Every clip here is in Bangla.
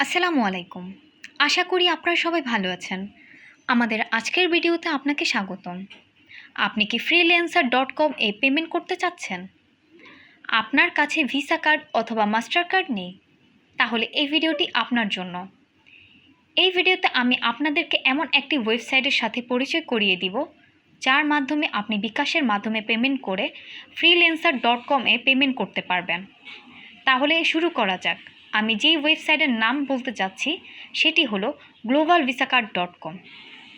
আসসালামু আলাইকুম। আশা করি আপনারা সবাই ভালো আছেন। আমাদের আজকের ভিডিওতে আপনাকে স্বাগতম। আপনি কি freelancer.com এ পেমেন্ট করতে চাচ্ছেন? আপনার কাছে ভিসা কার্ড অথবা মাস্টার কার্ড নেই? তাহলে এই ভিডিওটি আপনার জন্য। এই ভিডিওতে আমি আপনাদেরকে এমন একটি ওয়েবসাইটের সাথে পরিচয় করিয়ে দিব, যার মাধ্যমে আপনি বিকাশের মাধ্যমে পেমেন্ট করে freelancer.com এ পেমেন্ট করতে পারবেন। তাহলে শুরু করা যাক। আমি যেই ওয়েবসাইটের নাম বলতে চাচ্ছি সেটি হলো globalvisacard.com।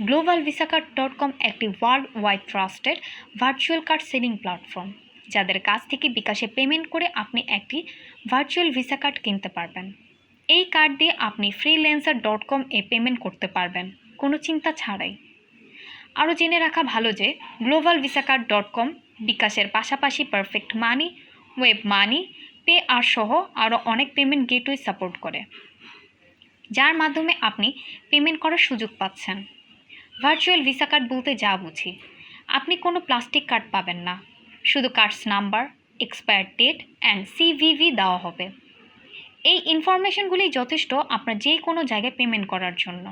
globalvisacard.com একটি world wide trusted virtual card selling platform, যাদের কাছ থেকে বিকাশে পেমেন্ট করে আপনি একটি ভার্চুয়াল ভিসা কার্ড কিনতে পারবেন। এই কার্ড দিয়ে আপনি freelancer.com এ পেমেন্ট করতে পারবেন কোনো চিন্তা ছাড়াই। আরও জেনে রাখা ভালো যে globalvisacard.com বিকাশের পাশাপাশি পারফেক্ট মানি, ওয়েব মানি, পে আর সহ আরও অনেক পেমেন্ট গেটওয়ে সাপোর্ট করে, যার মাধ্যমে আপনি পেমেন্ট করার সুযোগ পাচ্ছেন। ভার্চুয়াল ভিসা কার্ড বলতে যা বুঝি, আপনি কোনো প্লাস্টিক কার্ড পাবেন না, শুধু cards number, expire date and CVV দেওয়া হবে। এই ইনফরমেশনগুলি যথেষ্ট আপনার যে কোনো জায়গায় পেমেন্ট করার জন্য।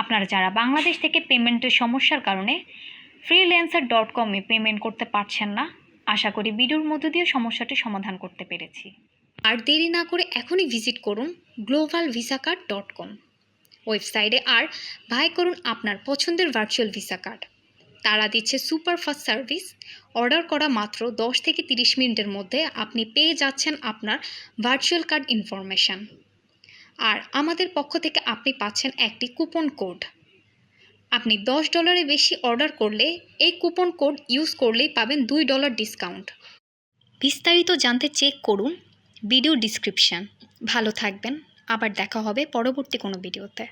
আপনারা যারা বাংলাদেশ থেকে পেমেন্টের সমস্যার কারণে freelancer.com এ পেমেন্ট করতে পারছেন না, আশা করি ভিডিওর মধ্য দিয়ে সমস্যাটি সমাধান করতে পেরেছি। আর দেরি না করে এখনই ভিজিট করুন globalvisacard.com ওয়েবসাইটে আর বাই করুন আপনার পছন্দের ভার্চুয়াল ভিসা কার্ড। তারা দিচ্ছে সুপার ফাস্ট সার্ভিস। অর্ডার করা মাত্র 10 থেকে 30 মিনিটের মধ্যে আপনি পেয়ে যাচ্ছেন আপনার ভার্চুয়াল কার্ড ইনফরমেশান। আর আমাদের পক্ষ থেকে আপনি পাচ্ছেন একটি কুপন কোড। আপনি $10 বেশি অর্ডার করলে এই কুপন কোড ইউজ করলেই পাবেন $2 ডিসকাউন্ট। বিস্তারিত জানতে চেক করুন ভিডিও ডিসক্রিপশন। ভালো থাকবেন, আবার দেখা হবে পরবর্তী কোনো ভিডিওতে।